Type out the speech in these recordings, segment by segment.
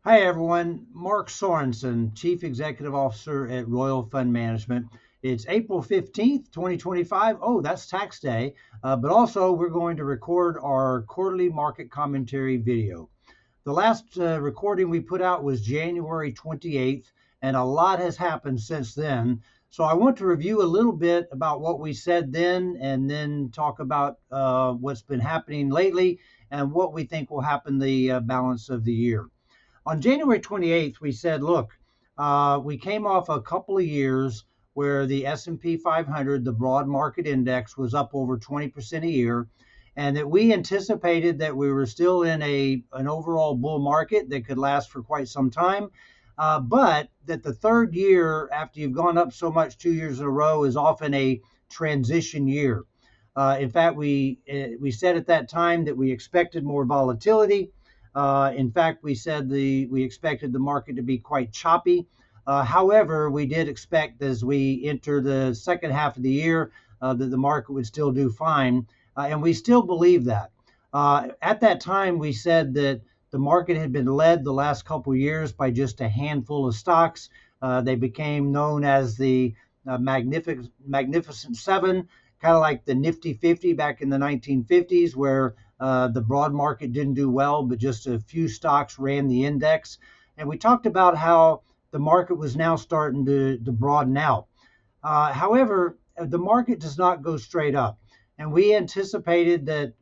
Hi, everyone. Mark Sorensen, Chief Executive Officer at Royal Fund Management. It's April 15th, 2025. Oh, that's tax day. But also, we're going to record our quarterly market commentary video. The last recording we put out was January 28th, and a lot has happened since then. So I want to review a little bit about what we said then and then talk about what's been happening lately and what we think will happen the balance of the year. On January 28th, we said, look, we came off a couple of years where the S&P 500, the broad market index, was up over 20% a year, and that we anticipated that we were still in an overall bull market that could last for quite some time, but that the third year after you've gone up so much 2 years in a row is often a transition year. In fact, we said at that time that we expected more volatility. In fact, we said we expected the market to be quite choppy. However, we did expect as we enter the second half of the year that the market would still do fine, and we still believe that. At that time, we said that the market had been led the last couple of years by just a handful of stocks. They became known as the Magnificent Seven, kind of like the Nifty 50 back in the 1950s, where the broad market didn't do well, but just a few stocks ran the index. And we talked about how the market was now starting to broaden out. However, the market does not go straight up. And we anticipated that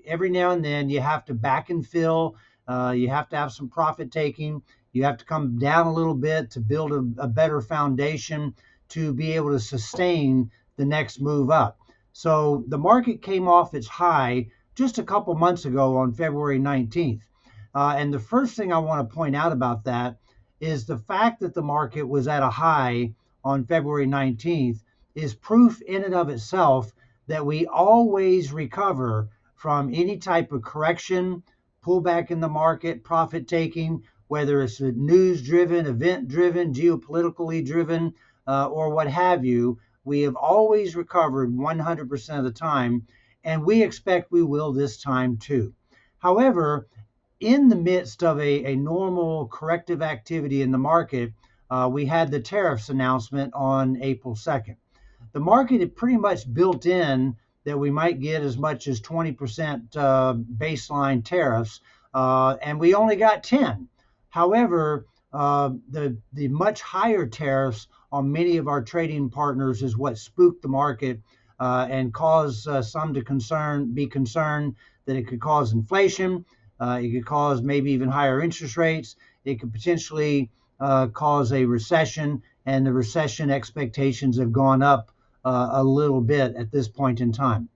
every now and then you have to back and fill, you have to have some profit taking, you have to come down a little bit to build a better foundation to be able to sustain the next move up. So the market came off its high just a couple months ago on February 19th. And the first thing I want to point out about that is the fact that the market was at a high on February 19th is proof in and of itself that we always recover from any type of correction, pullback in the market, profit taking, whether it's news driven, event driven, geopolitically driven, or what have you. We have always recovered 100% of the time, and we expect we will this time too. However, in the midst of a normal corrective activity in the market, we had the tariffs announcement on April 2nd. The market had pretty much built in that we might get as much as 20% baseline tariffs, and we only got 10. However, the much higher tariffs on many of our trading partners is what spooked the market and caused some to be concerned that it could cause inflation. It could cause maybe even higher interest rates. It could potentially cause a recession, and the recession expectations have gone up a little bit at this point in time.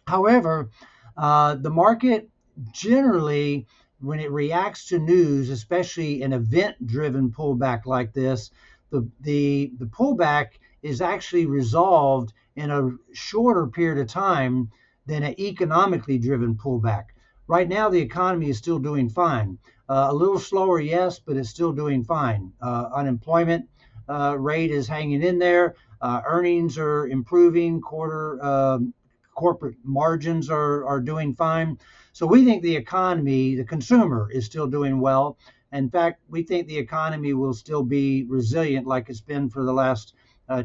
However, the market generally, when it reacts to news, especially an event-driven pullback like this, the pullback is actually resolved in a shorter period of time than an economically driven pullback. Right now, the economy is still doing fine. A little slower, yes, but it's still doing fine. Unemployment rate is hanging in there. Earnings are improving. Corporate margins are doing fine. So we think the economy, the consumer, is still doing well. In fact, we think the economy will still be resilient like it's been for the last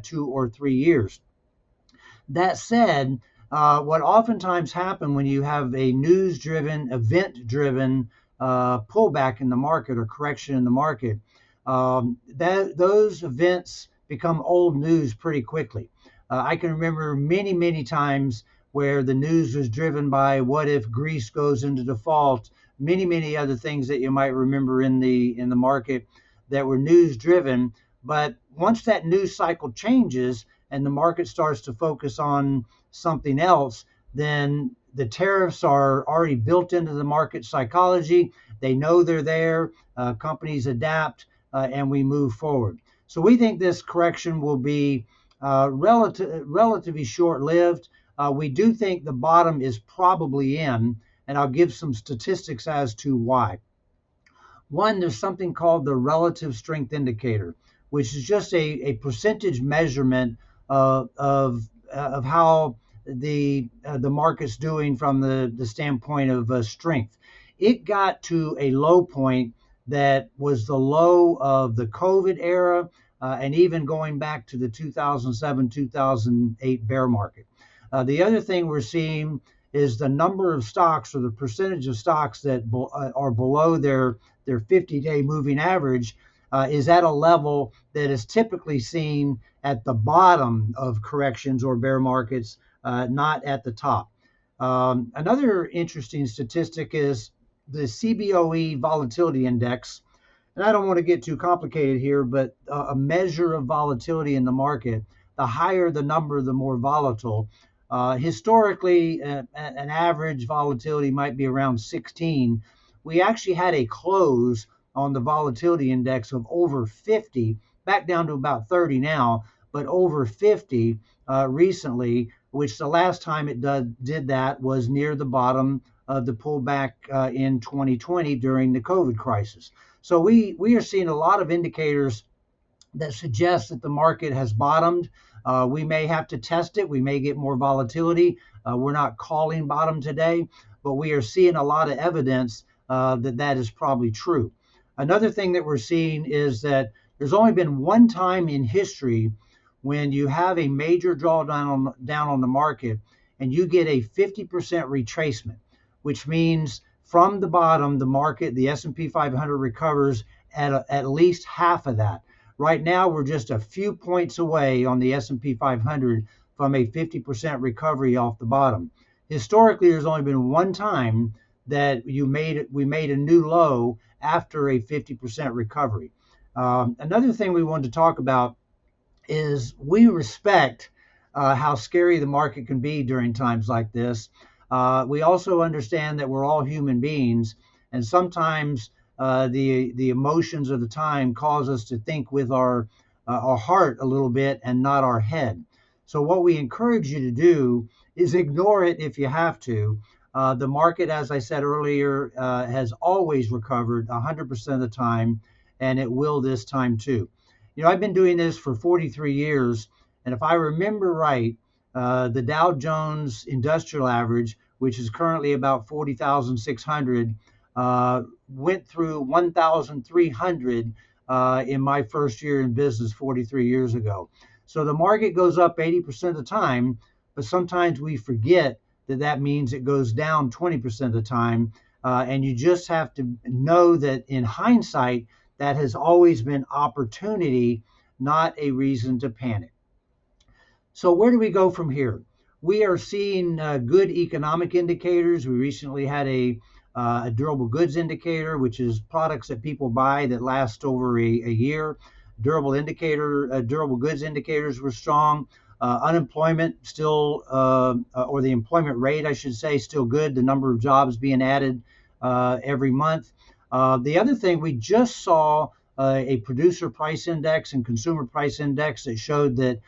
2 or 3 years. That said, what oftentimes happens when you have a news-driven, event-driven pullback in the market or correction in the market, those events become old news pretty quickly. I can remember many, many times where the news was driven by what if Greece goes into default, many, many other things that you might remember in the market that were news driven. But once that news cycle changes and the market starts to focus on something else, then the tariffs are already built into the market psychology. They know they're there. Companies adapt, and we move forward. So we think this correction will be relatively short-lived. We do think the bottom is probably in, and I'll give some statistics as to why. One, there's something called the relative strength indicator, which is just a percentage measurement of how the market's doing from the standpoint of strength. It got to a low point that was the low of the COVID era, and even going back to the 2007 2008 bear market. The other thing we're seeing is the number of stocks, or the percentage of stocks that are below their 50-day moving average, is at a level that is typically seen at the bottom of corrections or bear markets, not at the top. Another interesting statistic is the CBOE volatility index. And I don't want to get too complicated here, but a measure of volatility in the market, the higher the number, the more volatile. Historically, an average volatility might be around 16. We actually had a close on the volatility index of over 50, back down to about 30 now, but over 50 recently, which the last time it did that was near the bottom of the pullback in 2020 during the COVID crisis. So we are seeing a lot of indicators that suggest that the market has bottomed. We may have to test it. We may get more volatility. We're not calling bottom today, but we are seeing a lot of evidence that is probably true. Another thing that we're seeing is that there's only been one time in history when you have a major drawdown down on the market and you get a 50% retracement, which means from the bottom, the market, the S&P 500 recovers at least half of that. Right now, we're just a few points away on the S&P 500 from a 50% recovery off the bottom. Historically, there's only been one time that we made a new low after a 50% recovery. Another thing we wanted to talk about is we respect how scary the market can be during times like this. We also understand that we're all human beings, and sometimes the emotions of the time cause us to think with our heart a little bit and not our head. So what we encourage you to do is ignore it if you have to. The market, as I said earlier, has always recovered 100% of the time, and it will this time too. You know, I've been doing this for 43 years, and if I remember right, the Dow Jones Industrial Average, which is currently about 40,600, went through 1,300 in my first year in business 43 years ago. So the market goes up 80% of the time, but sometimes we forget that means it goes down 20% of the time. And you just have to know that in hindsight, that has always been opportunity, not a reason to panic. So where do we go from here? We are seeing good economic indicators. We recently had a durable goods indicator, which is products that people buy that last over a year. Durable goods indicators were strong. Unemployment still, or the employment rate, I should say, still good. The number of jobs being added every month. The other thing, we just saw a producer price index and consumer price index that showed that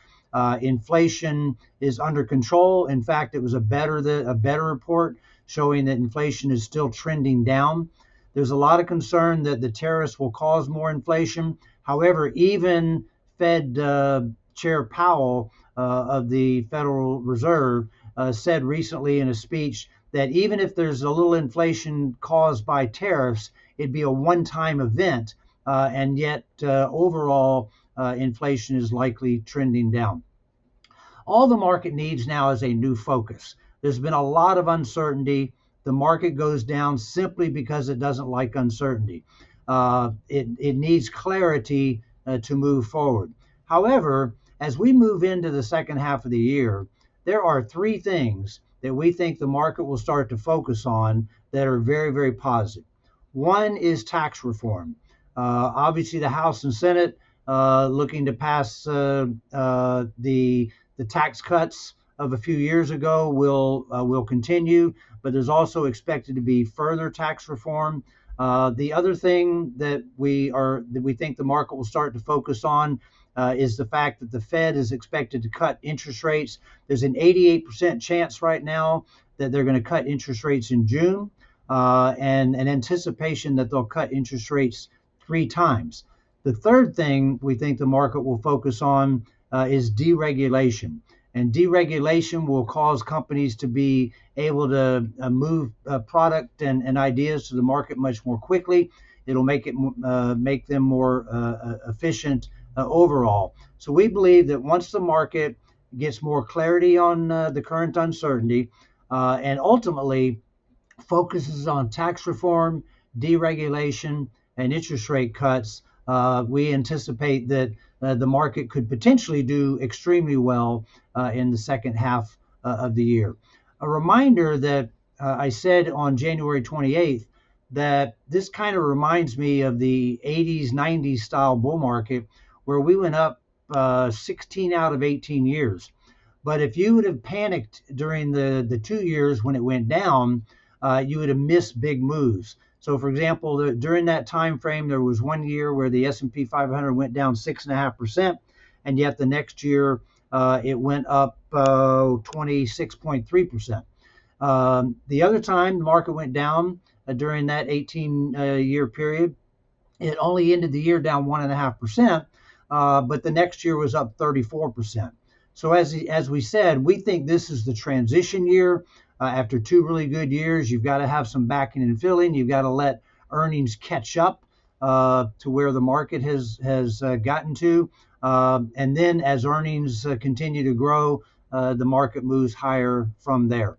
inflation is under control. In fact, it was a better report showing that inflation is still trending down. There's a lot of concern that the tariffs will cause more inflation. However, even Fed Chair Powell of the Federal Reserve said recently in a speech that even if there's a little inflation caused by tariffs, it'd be a one-time event, and yet overall inflation is likely trending down. All the market needs now is a new focus. There's been a lot of uncertainty. The market goes down simply because it doesn't like uncertainty. It needs clarity to move forward. However, as we move into the second half of the year, there are three things that we think the market will start to focus on that are very, very positive. One is tax reform. Obviously, the House and Senate looking to pass the tax cuts of a few years ago will continue, but there's also expected to be further tax reform. The other thing that we think the market will start to focus on is the fact that the Fed is expected to cut interest rates. There's an 88% chance right now that they're going to cut interest rates in June, and an anticipation that they'll cut interest rates 3 times. The third thing we think the market will focus on is deregulation. And deregulation will cause companies to be able to move product and ideas to the market much more quickly. It'll make them more efficient overall. So we believe that once the market gets more clarity on the current uncertainty, and ultimately focuses on tax reform, deregulation, and interest rate cuts, we anticipate that the market could potentially do extremely well in the second half of the year. A reminder that I said on January 28th that this kind of reminds me of the 80s, 90s style bull market where we went up 16 out of 18 years. But if you would have panicked during the 2 years when it went down, you would have missed big moves. So, for example, during that time frame, there was 1 year where the S&P 500 went down 6.5%, and yet the next year it went up 26.3%. The other time the market went down during that 18-year period, it only ended the year down 1.5%, but the next year was up 34%. So as we said, we think this is the transition year. After 2 really good years, you've got to have some backing and filling. You've got to let earnings catch up to where the market has gotten to. And then as earnings continue to grow, the market moves higher from there.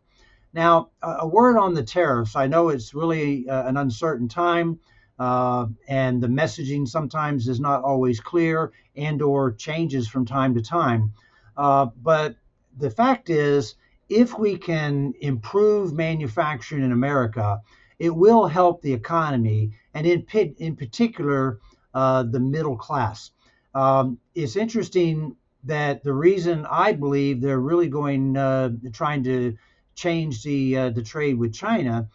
Now, a word on the tariffs. I know it's really an uncertain time, and the messaging sometimes is not always clear and or changes from time to time. But the fact is, if we can improve manufacturing in America, it will help the economy, and in particular, the middle class. It's interesting that the reason I believe they're really trying to change the trade with China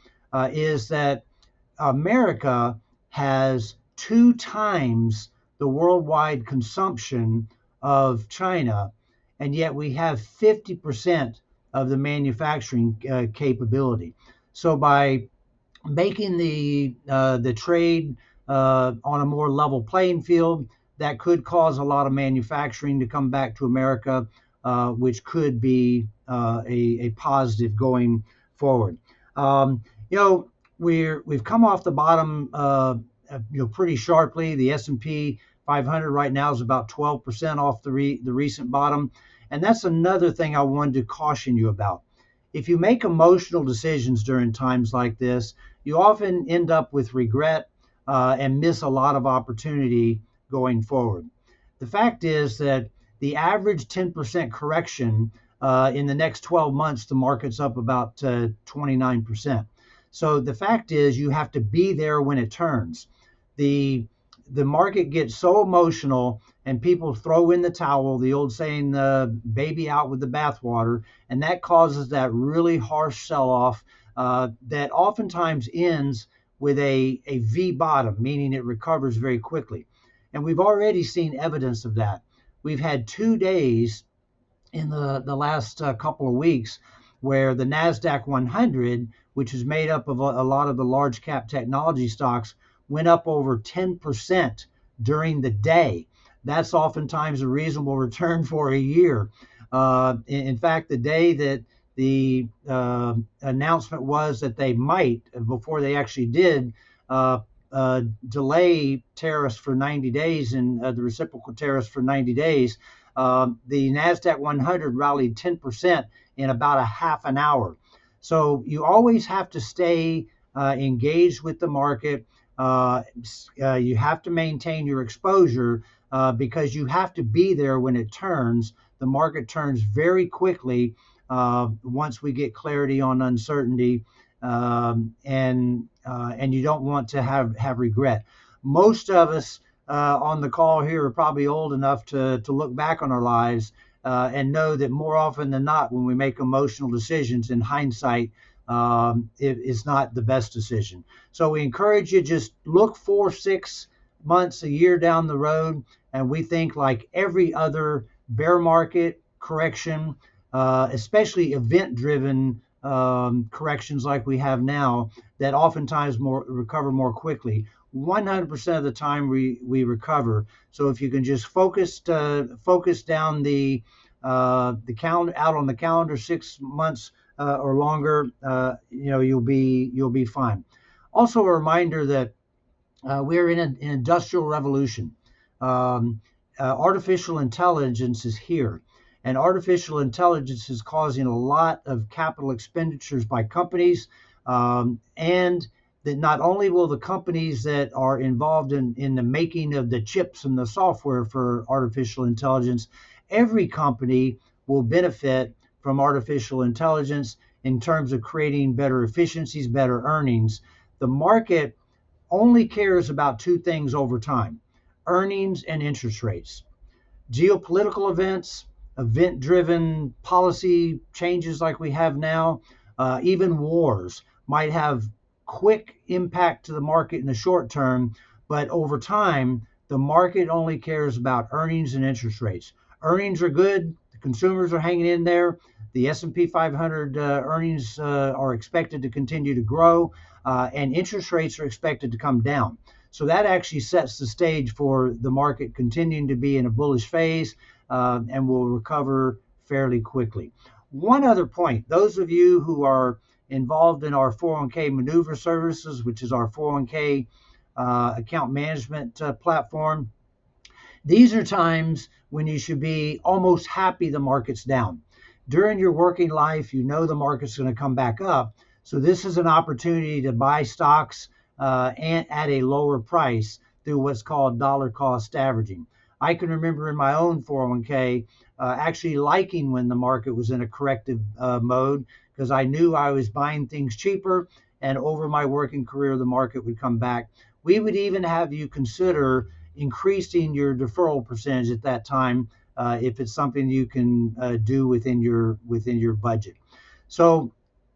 is that America has 2 times the worldwide consumption of China, and yet we have 50% of the manufacturing capability. So by making the trade on a more level playing field, that could cause a lot of manufacturing to come back to America, which could be a positive going forward. We've come off the bottom, pretty sharply. The S&P 500 right now is about 12% off the recent bottom. And that's another thing I wanted to caution you about. If you make emotional decisions during times like this, you often end up with regret and miss a lot of opportunity going forward. The fact is that the average 10% correction in the next 12 months, the market's up about 29%. So the fact is you have to be there when it turns. The market gets so emotional and people throw in the towel, the old saying, baby out with the bathwater, and that causes that really harsh sell-off that oftentimes ends with a V bottom, meaning it recovers very quickly. And we've already seen evidence of that. We've had 2 days in the last couple of weeks where the NASDAQ 100, which is made up of a lot of the large cap technology stocks, went up over 10% during the day. That's oftentimes a reasonable return for a year. In fact, the day that the announcement was that they might, before they actually did, delay tariffs for 90 days and the reciprocal tariffs for 90 days, the NASDAQ 100 rallied 10% in about a half an hour. So you always have to stay engaged with the market. You have to maintain your exposure because you have to be there when it turns. The market turns very quickly once we get clarity on uncertainty, and you don't want to have regret. Most of us on the call here are probably old enough to look back on our lives and know that more often than not, when we make emotional decisions, in hindsight, it is not the best decision. So we encourage you, just look 4, 6 months, a year down the road, and we think like every other bear market correction, especially event-driven corrections like we have now, that oftentimes recover more quickly. 100% of the time we recover. So if you can just focus down the out on the calendar 6 months or longer, you'll be fine. Also, a reminder that we're in an industrial revolution. Artificial intelligence is here, and artificial intelligence is causing a lot of capital expenditures by companies, and that not only will the companies that are involved in the making of the chips and the software for artificial intelligence, every company will benefit from artificial intelligence in terms of creating better efficiencies, better earnings. The market only cares about two things over time: earnings and interest rates. Geopolitical events, event driven policy changes like we have now, even wars might have quick impact to the market in the short term, but over time, the market only cares about earnings and interest rates. Earnings are good, the consumers are hanging in there. The S&P 500 earnings are expected to continue to grow, and interest rates are expected to come down. So that actually sets the stage for the market continuing to be in a bullish phase and will recover fairly quickly. One other point: those of you who are involved in our 401k maneuver services, which is our 401k account management platform, these are times when you should be almost happy the market's down. During your working life, you know the market's going to come back up. So this is an opportunity to buy stocks and at a lower price through what's called dollar cost averaging. I can remember in my own 401k actually liking when the market was in a corrective mode, because I knew I was buying things cheaper, and over my working career, the market would come back. We would even have you consider increasing your deferral percentage at that time if it's something you can do within your budget. So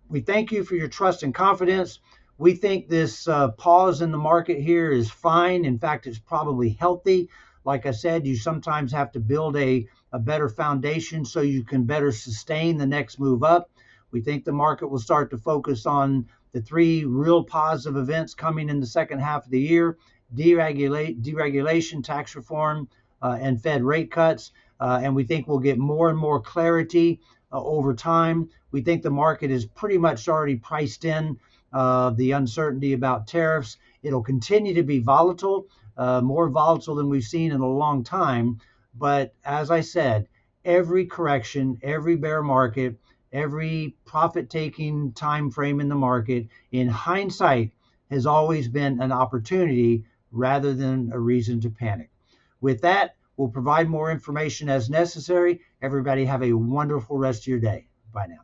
we thank you for your trust and confidence. We think this pause in the market here is fine. In fact, it's probably healthy. Like I said, you sometimes have to build a better foundation so you can better sustain the next move up. We think the market will start to focus on the three real positive events coming in the second half of the year: deregulation, tax reform, and Fed rate cuts. And we think we'll get more and more clarity over time. We think the market is pretty much already priced in the uncertainty about tariffs. It'll continue to be volatile, more volatile than we've seen in a long time. But as I said, every correction, every bear market, every profit-taking time frame in the market, in hindsight, has always been an opportunity rather than a reason to panic. With that, we'll provide more information as necessary. Everybody have a wonderful rest of your day. Bye now.